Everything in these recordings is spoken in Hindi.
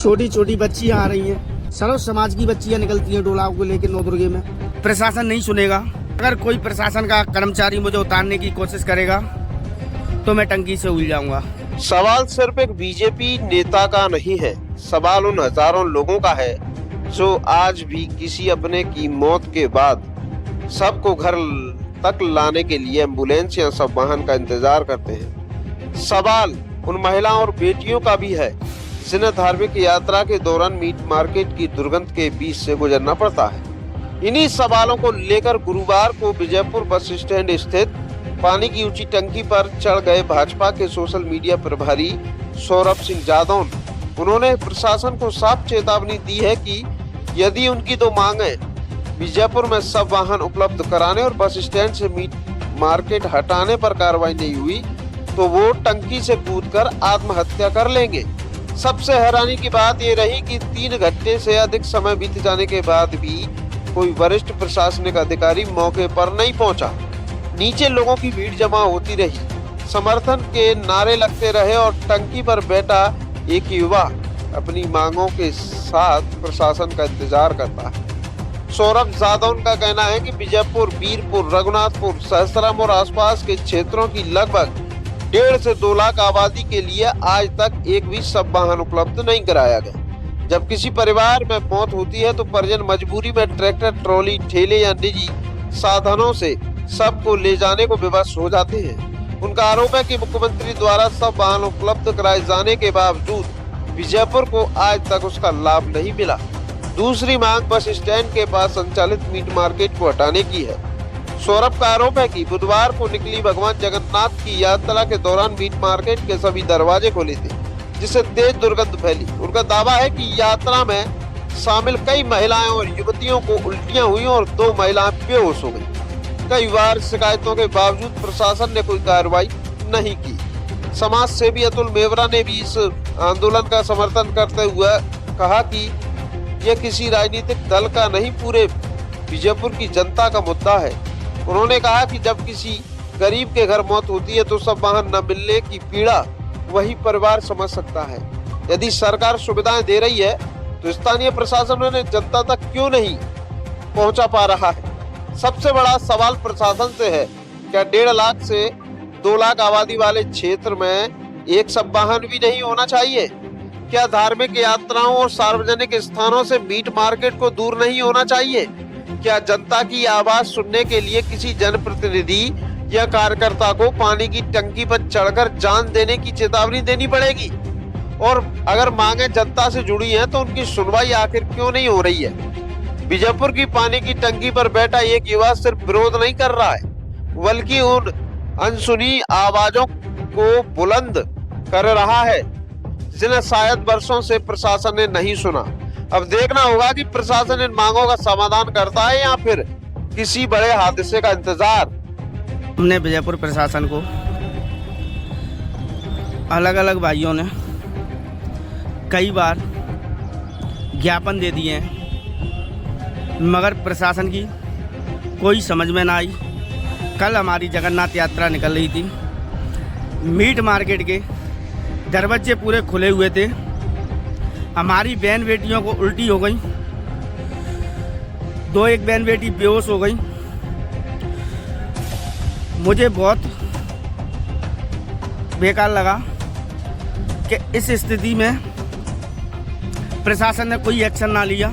छोटी छोटी बच्चियां आ रही हैं, सर्व समाज की बच्चियां निकलती हैं डोलाव को लेकर नवदुर्गे में। प्रशासन नहीं सुनेगा। अगर कोई प्रशासन का कर्मचारी मुझे उतारने की कोशिश करेगा तो मैं टंकी से उड़ जाऊंगा। सवाल सिर्फ एक बीजेपी नेता का नहीं है, सवाल उन हजारों लोगों का है जो आज भी किसी अपने की मौत के बाद सबको घर तक लाने के लिए एम्बुलेंस या सब वाहन का इंतजार करते हैं। सवाल उन महिलाओं और बेटियों का भी है जिन्हें धार्मिक यात्रा के दौरान मीट मार्केट की दुर्गंध के बीच से गुजरना पड़ता है। इन्हीं सवालों को लेकर गुरुवार को विजयपुर बस स्टैंड स्थित पानी की ऊंची टंकी पर चढ़ गए भाजपा के सोशल मीडिया प्रभारी सौरभ सिंह जादौन। उन्होंने प्रशासन को साफ चेतावनी दी है कि यदि उनकी दो मांगे विजयपुर में सब वाहन उपलब्ध कराने और बस स्टैंड से मीट मार्केट हटाने पर कार्रवाई नहीं हुई तो वो टंकी से कूदकर आत्महत्या कर लेंगे। सबसे हैरानी की बात ये रही कि 3 घंटे से अधिक समय बीत जाने के बाद भी कोई वरिष्ठ प्रशासनिक अधिकारी मौके पर नहीं पहुंचा। नीचे लोगों की भीड़ जमा होती रही, समर्थन के नारे लगते रहे और टंकी पर बैठा एक युवा अपनी मांगों के साथ प्रशासन का इंतजार करता है। सौरभ जादौन का कहना है कि विजयपुर, वीरपुर, रघुनाथपुर, सहस्त्रम और आसपास के क्षेत्रों की लगभग 1.5 से 2 लाख आबादी के लिए आज तक एक भी सब वाहन उपलब्ध नहीं कराया गया। जब किसी परिवार में मौत होती है तो परिजन मजबूरी में ट्रैक्टर, ट्रॉली, ठेले या निजी साधनों से सबको ले जाने को विवश हो जाते हैं। उनका आरोप है कि मुख्यमंत्री द्वारा सब वाहन उपलब्ध कराए जाने के बावजूद विजयपुर को आज तक उसका लाभ नहीं मिला। दूसरी मांग बस स्टैंड के पास संचालित मीट मार्केट को हटाने की है। सौरभ का आरोप है कि बुधवार को निकली भगवान जगन्नाथ की यात्रा के दौरान मीट मार्केट के सभी दरवाजे खोले थे, जिससे तेज दुर्गंध फैली। उनका दावा है कि यात्रा में शामिल कई महिलाएं और युवतियों को उल्टियां हुई और 2 महिलाएं बेहोश हो गई। कई बार शिकायतों के बावजूद प्रशासन ने कोई कार्रवाई नहीं की। समाज सेवी अतुल मेवरा ने भी इस आंदोलन का समर्थन करते हुए कहा कि यह किसी राजनीतिक दल का नहीं, पूरे विजयपुर की जनता का मुद्दा है। उन्होंने कहा कि जब किसी गरीब के घर मौत होती है तो सब वाहन न मिलने की पीड़ा वही परिवार समझ सकता है। यदि सरकार सुविधाएं दे रही है तो स्थानीय प्रशासन उन्हें जनता तक क्यों नहीं पहुंचा पा रहा है। सबसे बड़ा सवाल प्रशासन से है, क्या 1.5 लाख से 2 लाख आबादी वाले क्षेत्र में एक सब वाहन भी नहीं होना चाहिए? क्या धार्मिक यात्राओं और सार्वजनिक स्थानों से मीट मार्केट को दूर नहीं होना चाहिए? क्या जनता की आवाज सुनने के लिए किसी जनप्रतिनिधि या कार्यकर्ता को पानी की टंकी पर चढ़कर जान देने की चेतावनी देनी पड़ेगी? और अगर मांगे जनता से जुड़ी हैं तो उनकी सुनवाई आखिर क्यों नहीं हो रही है? विजयपुर की पानी की टंकी पर बैठा एक युवा सिर्फ विरोध नहीं कर रहा है, बल्कि उन अनसुनी आवाजों को बुलंद कर रहा है जिन्हें शायद वर्षों से प्रशासन ने नहीं सुना। अब देखना होगा कि प्रशासन इन मांगों का समाधान करता है या फिर किसी बड़े हादसे का इंतजार। हमने विजयपुर प्रशासन को अलग अलग भाइयों ने कई बार ज्ञापन दे दिए हैं, मगर प्रशासन की कोई समझ में ना आई। कल हमारी जगन्नाथ यात्रा निकल रही थी, मीट मार्केट के दरवाजे पूरे खुले हुए थे। हमारी बहन बेटियों को उल्टी हो गई, 1 बहन बेटी बेहोश हो गई। मुझे बहुत बेकार लगा कि इस स्थिति में प्रशासन ने कोई एक्शन ना लिया।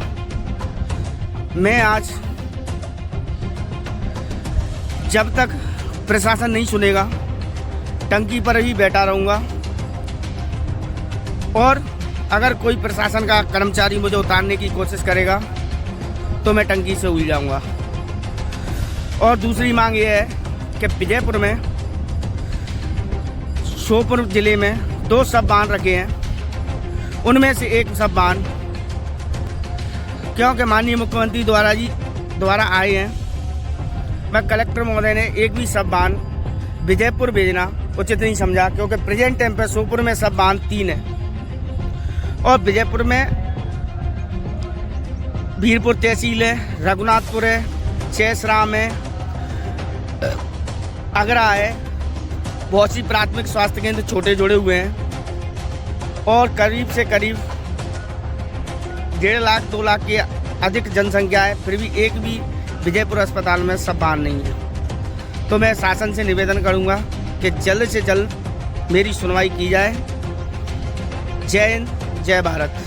मैं आज जब तक प्रशासन नहीं सुनेगा टंकी पर ही बैठा रहूँगा, और अगर कोई प्रशासन का कर्मचारी मुझे उतारने की कोशिश करेगा तो मैं टंकी से उड़ जाऊंगा। और दूसरी मांग ये है कि विजयपुर में, श्योपुर ज़िले में 2 सब वाहन रखे हैं, उनमें से एक सब वाहन, क्योंकि माननीय मुख्यमंत्री द्वारा आए हैं, मैं कलेक्टर महोदय ने एक भी सब वाहन विजयपुर भेजना उचित नहीं समझा, क्योंकि प्रेजेंट टाइम पर श्योपुर में सब वाहन 3 है और विजयपुर में वीरपुर तहसील है, रघुनाथपुर है, सहस्त्रम है, आगरा है, बहुत सी प्राथमिक स्वास्थ्य केंद्र छोटे जुड़े हुए हैं और करीब से करीब 1.5 लाख 2 लाख की अधिक जनसंख्या है, फिर भी एक भी विजयपुर अस्पताल में सब्बान नहीं है। तो मैं शासन से निवेदन करूंगा कि जल्द से जल्द मेरी सुनवाई की जाए। जय हिंद, जय भारत।